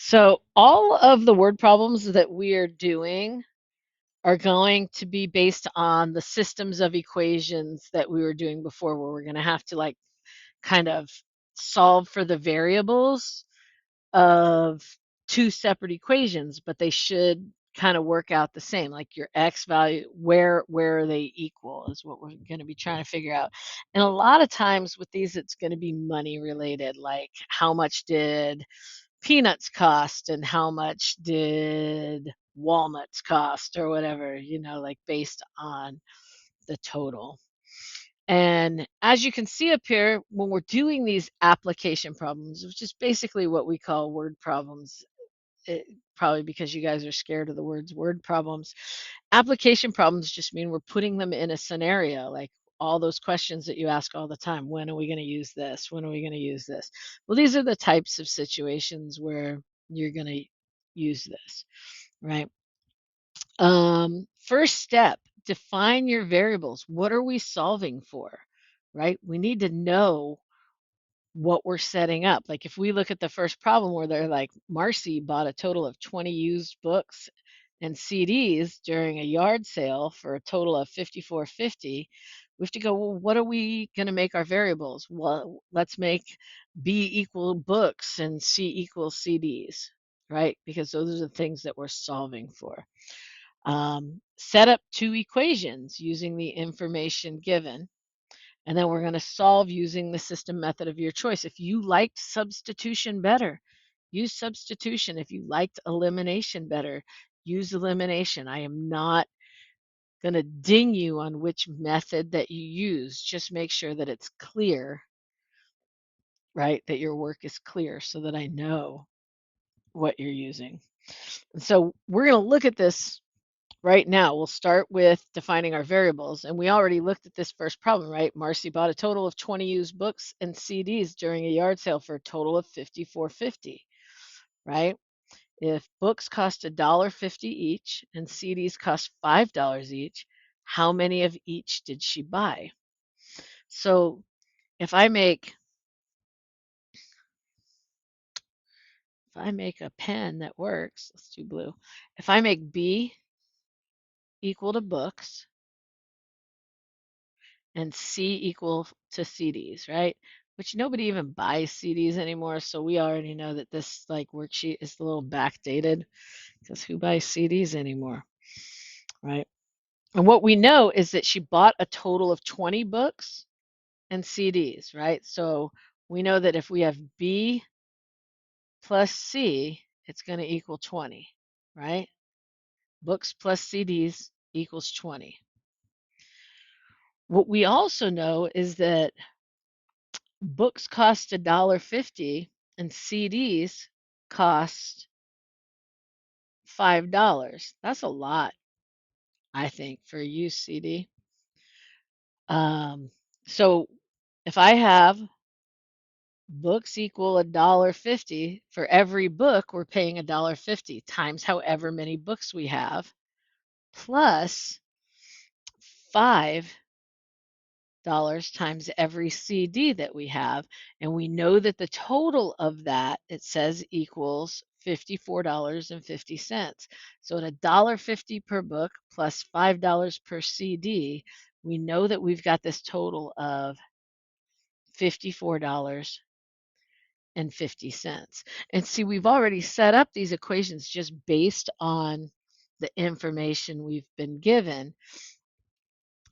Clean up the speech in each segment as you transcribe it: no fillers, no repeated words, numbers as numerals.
So all of the word problems that we are doing are going to be based on the systems of equations that we were doing before, where we're going to have to like kind of solve for the variables of two separate equations, but they should kind of work out the same. Like your x value, where are they equal is what we're going to be trying to figure out. And a lot of times with these, it's going to be money related, like how much did peanuts cost and how much did walnuts cost or whatever, like based on the total. And as you can see up here, when we're doing these application problems, which is basically what we call word problems, probably because you guys are scared of the words word problems, application problems just mean we're putting them in a scenario, like all those questions that you ask all the time. When are we going to use this? When are we going to use this? Well, these are the types of situations where you're going to use this, right? First step, define your variables. What are we solving for, right? We need to know what we're setting up. Like if we look at the first problem where they're like, Marcy bought a total of 20 used books and CDs during a yard sale for a total of 54.50. We have to go, well, what are we going to make our variables? Well, let's make B equal books and C equal CDs, right? Because those are the things that we're solving for. Set up two equations using the information given. And then we're going to solve using the system method of your choice. If you liked substitution better, use substitution. If you liked elimination better, use elimination. I am not going to ding you on which method that you use. Just make sure that it's clear, right? That your work is clear so that I know what you're using. And so we're going to look at this right now. We'll start with defining our variables. And we already looked at this first problem, right? Marcy bought a total of 20 used books and CDs during a yard sale for a total of $54.50, right? If books cost $1.50 each and CDs cost $5 each, how many of each did she buy? So if I make a pen that works, let's do blue. If I make B equal to books and C equal to CDs, right? Which nobody even buys CDs anymore, so we already know that this like worksheet is a little backdated because who buys CDs anymore, right? And what we know is that she bought a total of 20 books and CDs, right? So we know that if we have B plus C, it's going to equal 20, right? Books plus CDs equals 20. What we also know is that books cost $1.50 and CDs cost $5. That's a lot, I think, for a used CD. Um, so if I have books equal $1.50, for every book we're paying $1.50 times however many books we have, plus $5 times every CD that we have. And we know that the total of that, it says, equals $54.50. So at $1.50 per book plus $5 per CD, we know that we've got this total of $54.50. And see, we've already set up these equations just based on the information we've been given.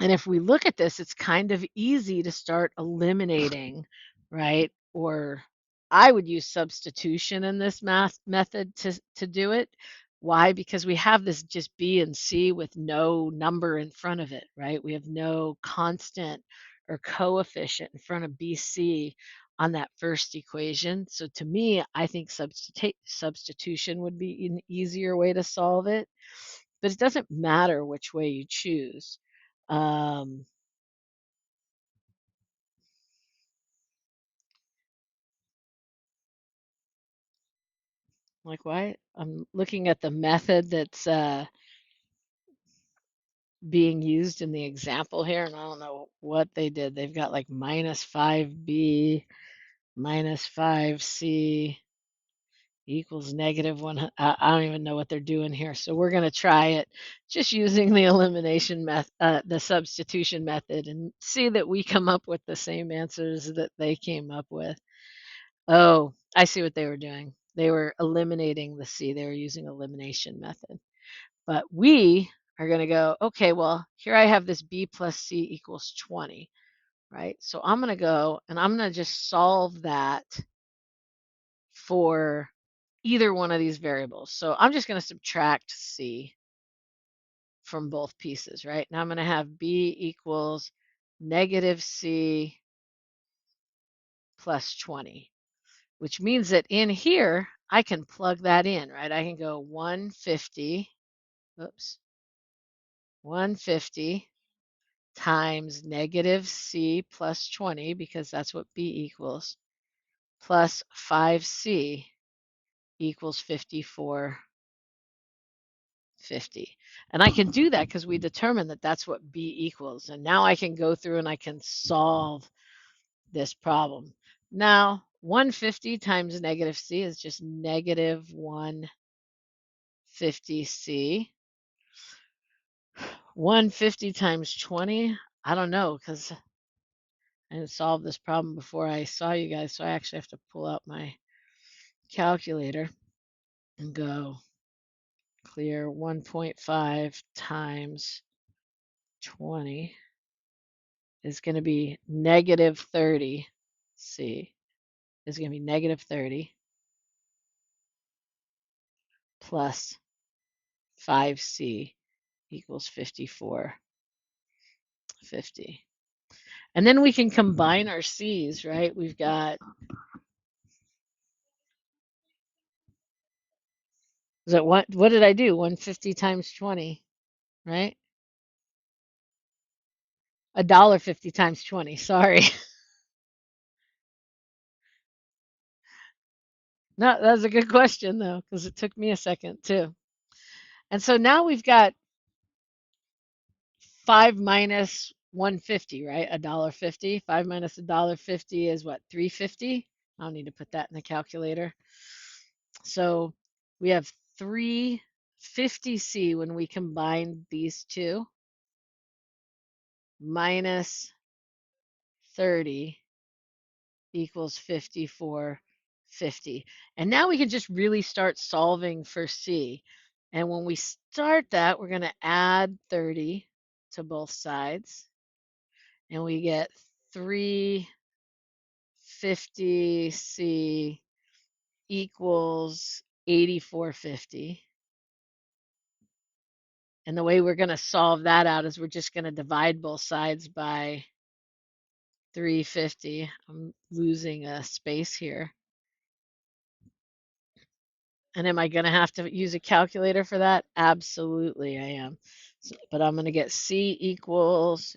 And if we look at this, it's kind of easy to start eliminating, right? Or I would use substitution in this math method to do it. Why? Because we have this just B and C with no number in front of it, right? We have no constant or coefficient in front of BC on that first equation. So to me, I think substitution would be an easier way to solve it, but it doesn't matter which way you choose. Um, like why? I'm looking at the method that's being used in the example here, and I don't know what they did. They've got like minus 5b, minus 5c equals negative 1. I don't even know what they're doing here. So we're going to try it just using the elimination method, the substitution method, and see that we come up with the same answers that they came up with. Oh, I see what they were doing. They were eliminating the C. They were using elimination method. But we are going to go, okay, well, here I have this B plus C equals 20, right? So I'm going to go and I'm going to just solve that for either one of these variables. So I'm just going to subtract C from both pieces, right? Now I'm going to have B equals negative C plus 20, which means that in here, I can plug that in, right? I can go 150, oops, 150 times negative C plus 20, because that's what B equals, plus 5C equals 5450. And I can do that because we determined that that's what B equals. And now I can go through and I can solve this problem. Now, 150 times negative C is just negative 150C. 150 times 20, I don't know, because I didn't solve this problem before I saw you guys, so I actually have to pull out my calculator and go clear 1.5 times 20 is going to be negative 30. C is going to be negative 30 plus 5C equals 5450. And then we can combine our C's, right? We've got, is that what did I do? 150 times 20, right? $1.50 times 20, sorry. No, that's a good question though, because it took me a second too. And so now we've got 5 minus 150, right? $1.50. 5 minus $1.50 is what? 350. I don't need to put that in the calculator. So we have 350C when we combine these two, minus 30 equals 5450. And now we can just really start solving for C. And when we start that, we're going to add 30 to both sides. And we get 350C equals 8450. And the way we're going to solve that out is we're just going to divide both sides by 350. I'm losing a space here. And am I going to have to use a calculator for that? Absolutely, I am. So, but I'm going to get C equals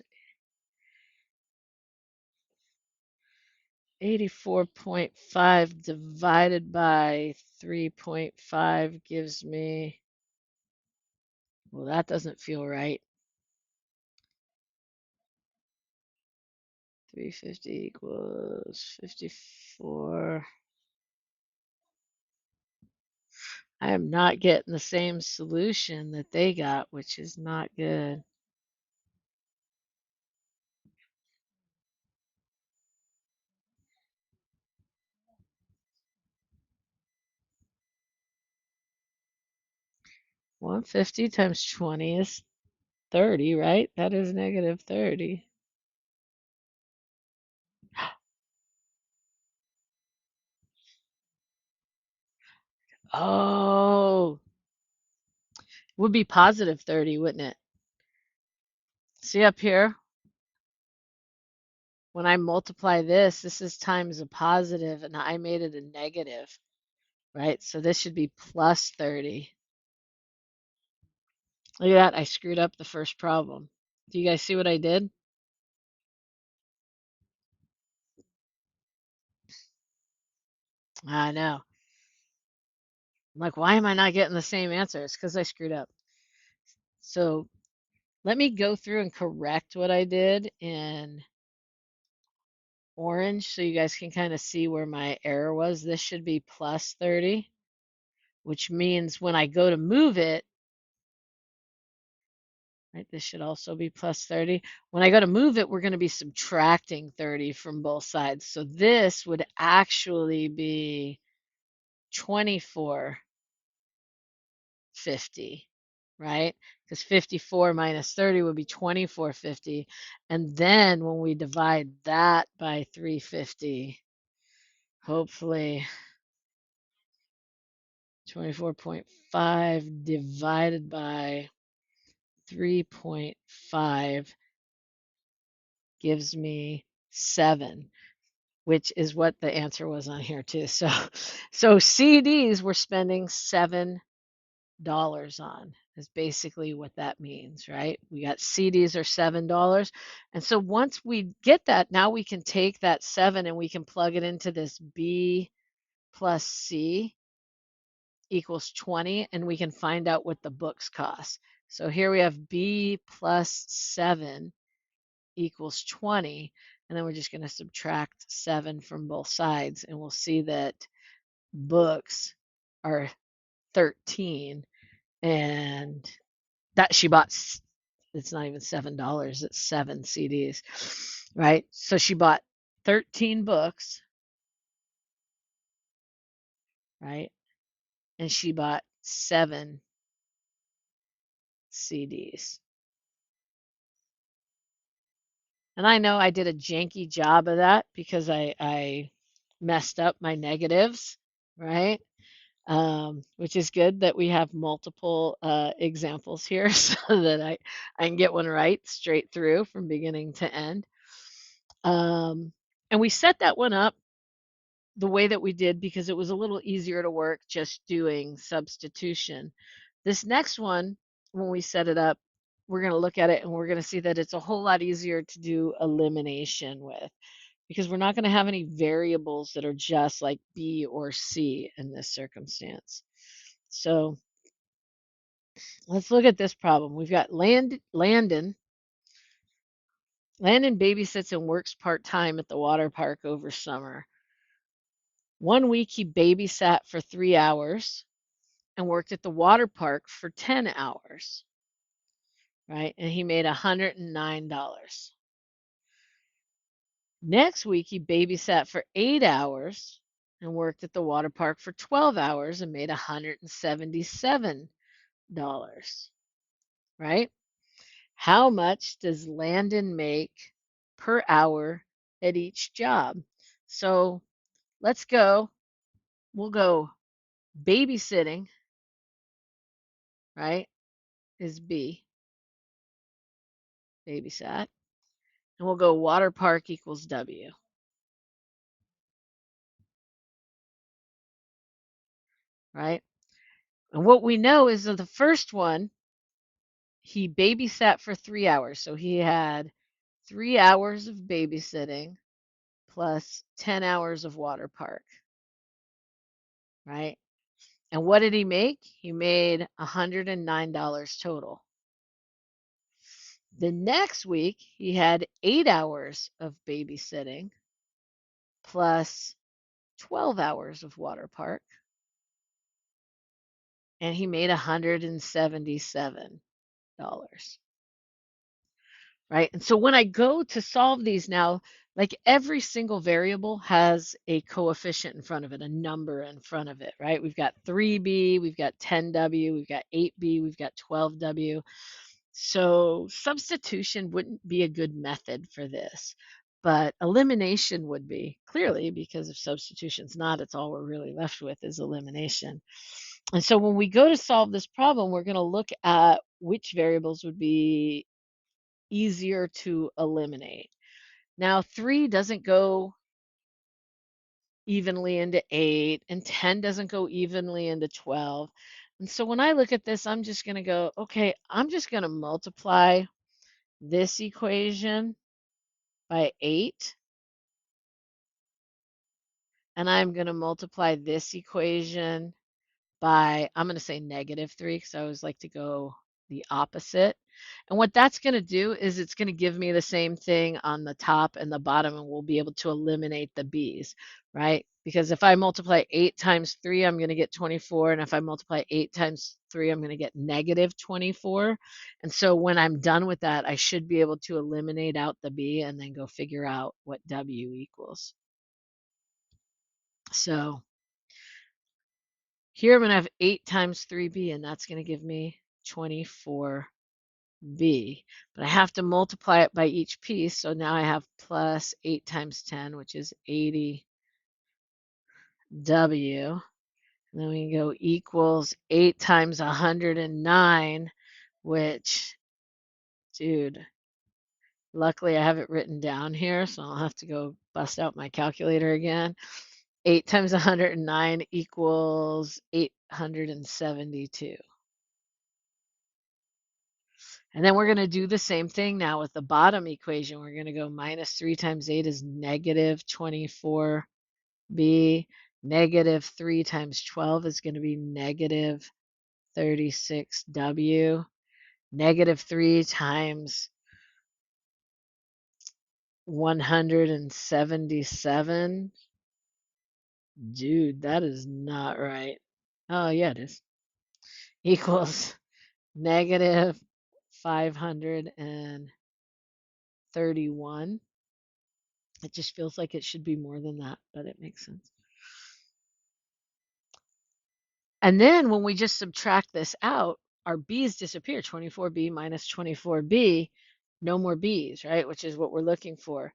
84.5 divided by 3.5 gives me, well, that doesn't feel right. 350 equals 54. I am not getting the same solution that they got, which is not good. $150 times 20 is 30, right? That is negative 30. Oh, would be positive 30, wouldn't it? See up here, when I multiply this, this is times a positive, and I made it a negative, right? So this should be plus 30. Look at that, I screwed up the first problem. Do you guys see what I did? I know. I'm like, why am I not getting the same answer? It's because I screwed up. So let me go through and correct what I did in orange so you guys can kind of see where my error was. This should be plus 30. which means when I go to move it, right, this should also be plus 30. When I go to move it, we're going to be subtracting 30 from both sides. So this would actually be 2450, right? Because 54 minus 30 would be 2450. And then when we divide that by 350, hopefully 24.5 divided by 3.5 gives me 7, which is what the answer was on here too. So CDs we're spending $7 on is basically what that means, right? We got CDs are $7. And so once we get that, now we can take that 7 and we can plug it into this B plus C equals 20, and we can find out what the books cost. So here we have B plus 7 equals 20, and then we're just going to subtract 7 from both sides, and we'll see that books are 13, and that she bought, it's not even $7, it's 7 CDs, right? So she bought 13 books, right? And she bought 7 CDs. And I know I did a janky job of that because I messed up my negatives, right? Which is good that we have multiple examples here so that I can get one right straight through from beginning to end. And we set that one up the way that we did because it was a little easier to work just doing substitution. This next one, when we set it up, we're going to look at it and we're going to see that it's a whole lot easier to do elimination with because we're not going to have any variables that are just like B or C in this circumstance. So let's look at this problem. We've got Landon. Landon babysits and works part-time at the water park over summer. 1 week he babysat for 3 hours and worked at the water park for 10 hours, right? And he made $109. Next week he babysat for 8 hours and worked at the water park for 12 hours and made $177, right? How much does Landon make per hour at each job? So let's go. We'll go babysitting, right, is B, babysat. And we'll go water park equals W, right? And what we know is that the first one, he babysat for 3 hours. So he had 3 hours of babysitting plus 10 hours of water park, right? And what did he make? He made $109 total. The next week, he had 8 hours of babysitting plus 12 hours of water park, and he made $177, right? And so when I go to solve these now, like every single variable has a coefficient in front of it, a number in front of it, right? We've got 3b, we've got 10w, we've got 8b, we've got 12w. So substitution wouldn't be a good method for this, but elimination would be, clearly, because if substitution's not, it's all we're really left with is elimination. And so when we go to solve this problem, we're going to look at which variables would be easier to eliminate. Now, 3 doesn't go evenly into 8, and 10 doesn't go evenly into 12. And so when I look at this, I'm just going to go, okay, I'm just going to multiply this equation by 8, and I'm going to multiply this equation by, I'm going to say -3 because I always like to go the opposite. And what that's going to do is it's going to give me the same thing on the top and the bottom, and we'll be able to eliminate the b's, right? Because if I multiply 8 times 3, I'm going to get 24. And if I multiply 8 times 3, I'm going to get negative 24. And so when I'm done with that, I should be able to eliminate out the b and then go figure out what w equals. So here I'm going to have 8 times 3b, and that's going to give me 24b. But I have to multiply it by each piece. So now I have plus 8 times 10, which is 80w. And then we can go equals 8 times 109, which, dude, luckily I have it written down here, so I'll have to go bust out my calculator again. 8 times 109 equals 872. And then we're going to do the same thing now with the bottom equation. We're going to go minus 3 times 8 is negative 24b. Negative 3 times 12 is going to be negative 36w. Negative 3 times 177. Dude, that is not right. Oh, yeah, it is. Equals negative 531. It just feels like it should be more than that, but it makes sense. And then when we just subtract this out, our b's disappear. 24b minus 24b, no more b's, right? Which is what we're looking for.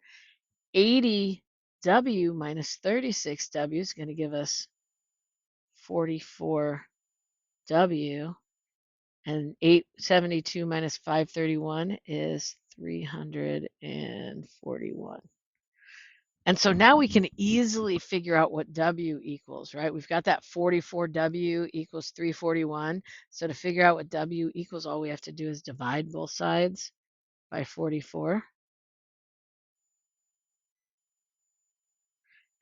80w minus 36w is going to give us 44w. And 872 minus 531 is 341. And so now we can easily figure out what W equals, right? We've got that 44W equals 341. So to figure out what W equals, all we have to do is divide both sides by 44.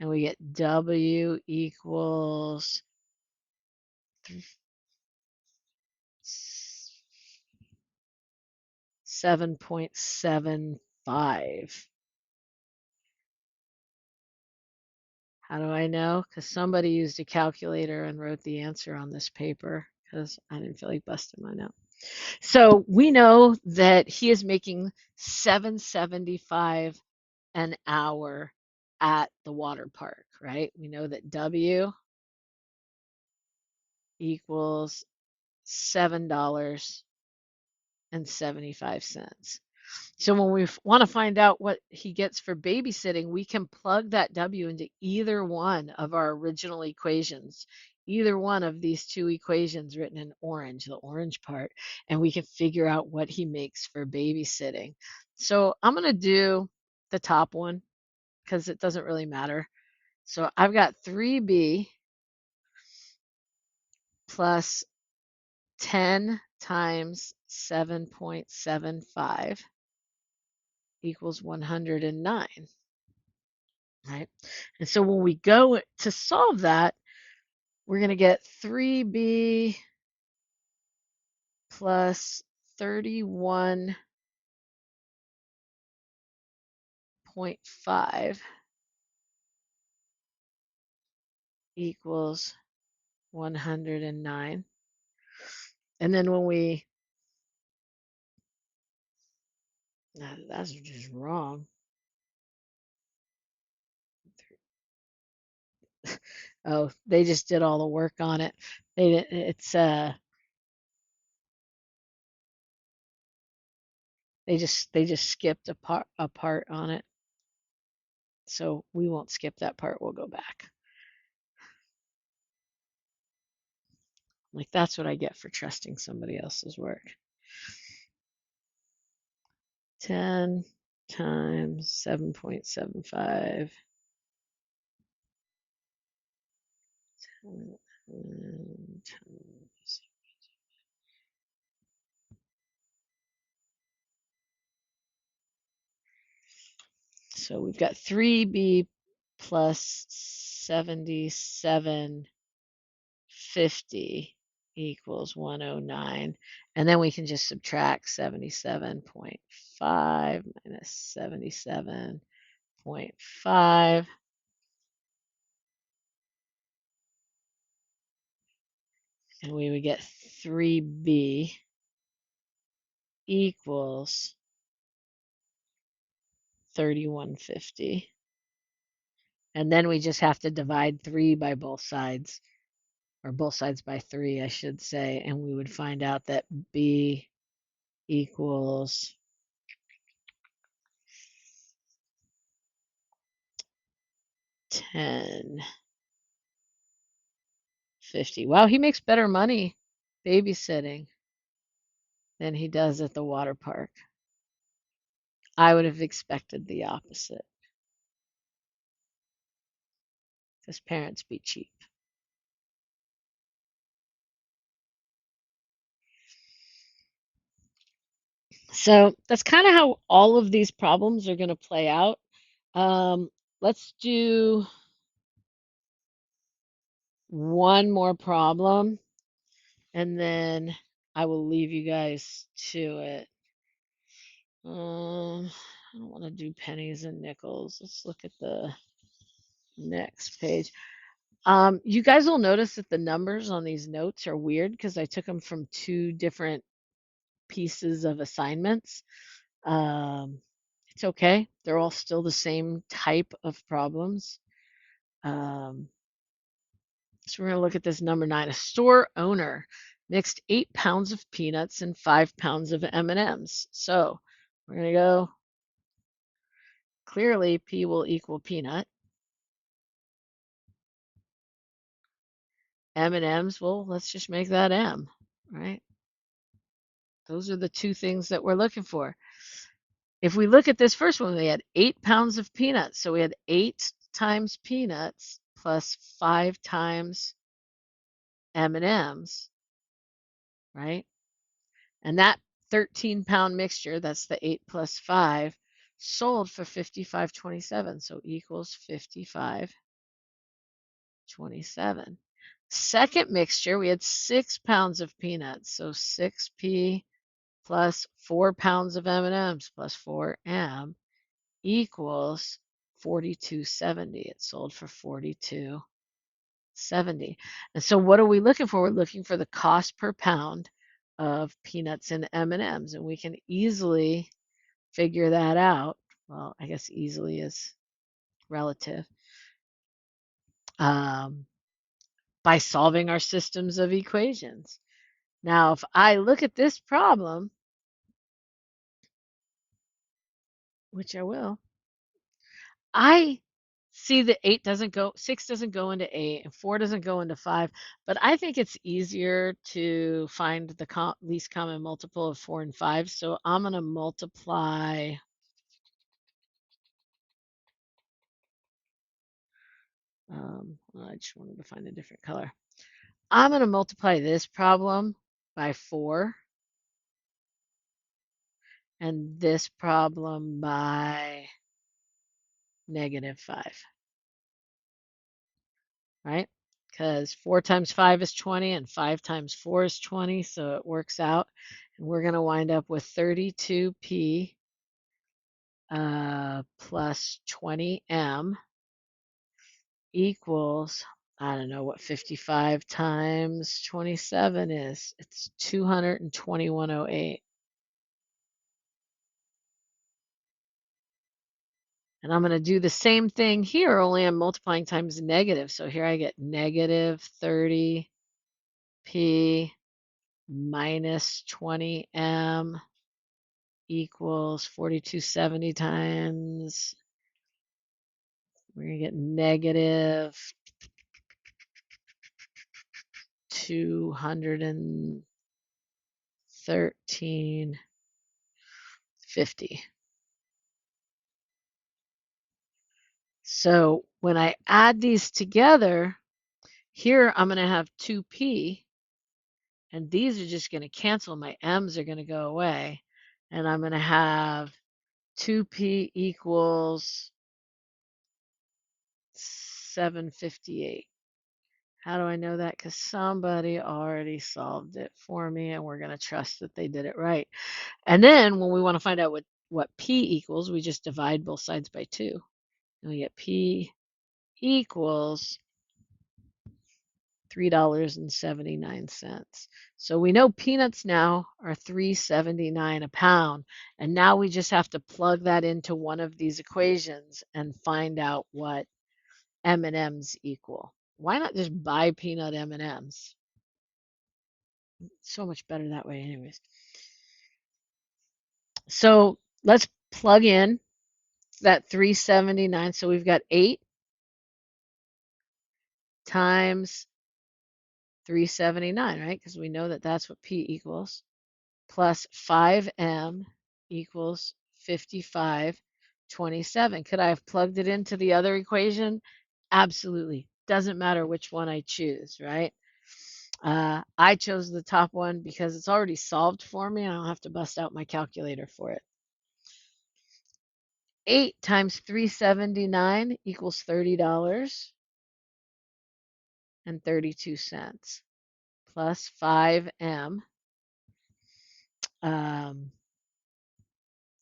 And we get W equals 7.75. How do I know? Because somebody used a calculator and wrote the answer on this paper because I didn't feel like busting mine out. So we know that he is making $7.75 an hour at the water park, right? We know that W equals $7.75. So when we want to find out what he gets for babysitting, we can plug that W into either one of our original equations, either one of these two equations written in orange, the orange part, and we can figure out what he makes for babysitting. So I'm going to do the top one because it doesn't really matter. So I've got 3b plus 10 times 7.75 equals 109, right? And so when we go to solve that, we're going to get 3b plus 31.5 equals 109. And then when we, that's just wrong. Oh, they just did all the work on it. It's they just skipped a part on it. So we won't skip that part. We'll go back. Like that's what I get for trusting somebody else's work. 10 times 7.75 times. So we've got 3b plus 77.50 equals 109. And then we can just subtract 77.5 minus 77.5. And we would get 3b equals 3150. And then we just have to divide 3 by both sides, or both sides by 3, I should say, and we would find out that b equals 1050. Wow, he makes better money babysitting than he does at the water park. I would have expected the opposite, because parents be cheap. So that's kind of how all of these problems are going to play out. Let's do one more problem, and then I will leave you guys to it. I don't want to do pennies and nickels. Let's look at the next page. You guys will notice that the numbers on these notes are weird because I took them from 2 different pieces of assignments. It's okay. They're all still the same type of problems. So we're going to look at this number 9. A store owner mixed 8 pounds of peanuts and 5 pounds of M&Ms. So we're going to go, clearly P will equal peanut. M&Ms, well, let's just make that M, right? Those are the 2 things that we're looking for. If we look at this first one, we had 8 pounds of peanuts. So we had 8 times peanuts plus 5 times M&Ms, right? And that 13-pound mixture, that's the 8 plus 5, sold for $55.27. So equals $55.27. Second mixture, we had 6 pounds of peanuts. So 6p plus 4 pounds of M&Ms plus 4m equals $42.70. It sold for $42.70. And so what are we looking for? We're looking for the cost per pound of peanuts and M&Ms, and we can easily figure that out. Well, I guess easily is relative. By solving our systems of equations. Now, if I look at this problem, which I will, I see that 6 doesn't go into 8, and 4 doesn't go into 5, but I think it's easier to find the least common multiple of 4 and 5. So I'm going to multiply. I just wanted to find a different color. I'm going to multiply this problem by 4 and this problem by -5, right? Because 4 times 5 is 20 and 5 times 4 is 20, so it works out. And we're going to wind up with 32p plus 20m equals, I don't know what 55 times 27 is. It's 221.08. And I'm going to do the same thing here, only I'm multiplying times negative. So here I get negative 30p minus 20m equals 4270 times. We're going to get negative 213.50. So when I add these together, here I'm going to have 2p, and these are just going to cancel. My m's are going to go away, and I'm going to have 2p equals 758. How do I know that? Because somebody already solved it for me, and we're going to trust that they did it right. And then when we want to find out what P equals, we just divide both sides by 2. And we get P equals $3.79. So we know peanuts now are $3.79 a pound. And now we just have to plug that into one of these equations and find out what M&Ms equal. Why not just buy peanut M&Ms? So much better that way anyways. So let's plug in that 379. So we've got 8 times 379, right? Because we know that that's what P equals, plus 5M equals 55.27. Could I have plugged it into the other equation? Absolutely. Doesn't matter which one I choose, right? I chose the top one because it's already solved for me. I don't have to bust out my calculator for it. 8 times 379 equals $30.32 plus 5M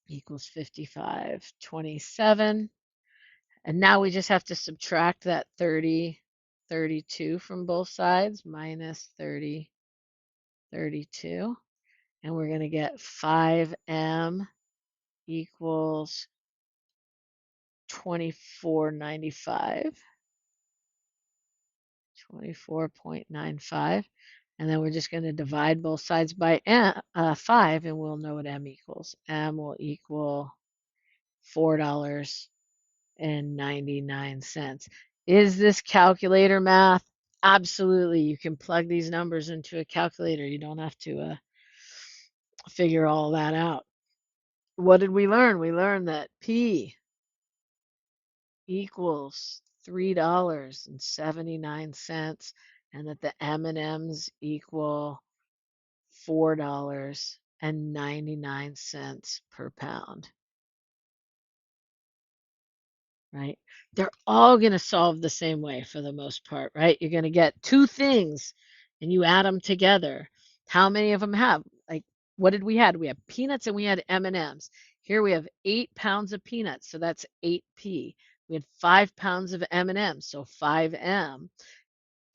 equals 55.27. And now we just have to subtract that 32 from both sides, minus 32. And we're going to get 5M equals 24.95. 24.95. And then we're just going to divide both sides by 5, and we'll know what M equals. M will equal $4.99. Is this calculator math? Absolutely. You can plug these numbers into a calculator. You don't have to figure all that out. What did we learn? We learned that P equals $3.79 and that the M&Ms equal $4.99 per pound, right? They're all going to solve the same way for the most part, right? You're going to get 2 things and you add them together. How many of them have? Like, what did we had? We had peanuts and we had M&Ms. Here we have 8 pounds of peanuts, so that's 8P. We had 5 pounds of M&Ms, so 5M.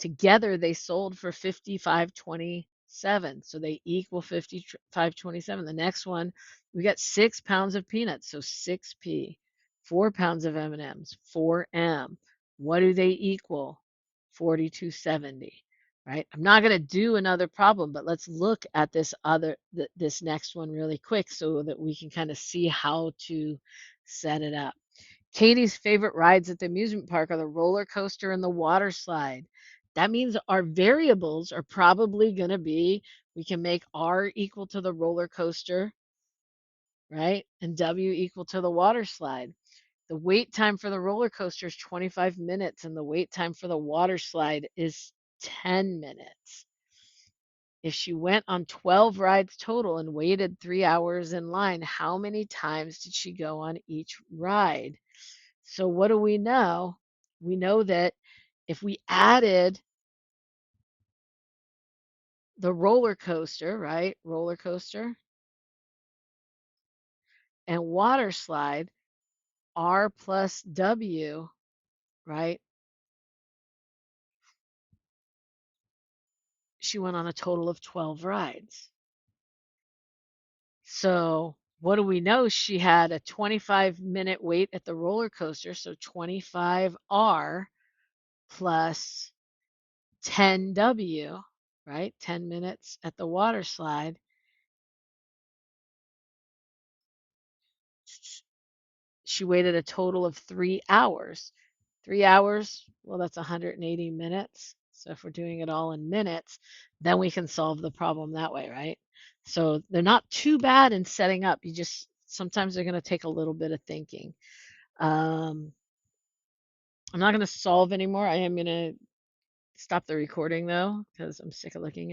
Together they sold for 55.27, so they equal 55.27. The next one, we got 6 pounds of peanuts, so 6P. 4 pounds of M&Ms, 4M. What do they equal? 42.70, right? I'm not going to do another problem, but let's look at this next one really quick so that we can kind of see how to set it up. Katie's favorite rides at the amusement park are the roller coaster and the water slide. That means our variables are probably going to be, we can make R equal to the roller coaster, right? And W equal to the water slide. The wait time for the roller coaster is 25 minutes and the wait time for the water slide is 10 minutes. If she went on 12 rides total and waited 3 hours in line, how many times did she go on each ride? So what do we know? We know that if we added the roller coaster, right? Roller coaster and water slide, R plus W, right? She went on a total of 12 rides. So what do we know? She had a 25-minute wait at the roller coaster, so 25R plus 10W, right? 10 minutes at the water slide. She waited a total of 3 hours. 3 hours, well, that's 180 minutes. So if we're doing it all in minutes, then we can solve the problem that way, right? So they're not too bad in setting up. You just, sometimes they're going to take a little bit of thinking. I'm not going to solve anymore. I am going to stop the recording though, because I'm sick of looking at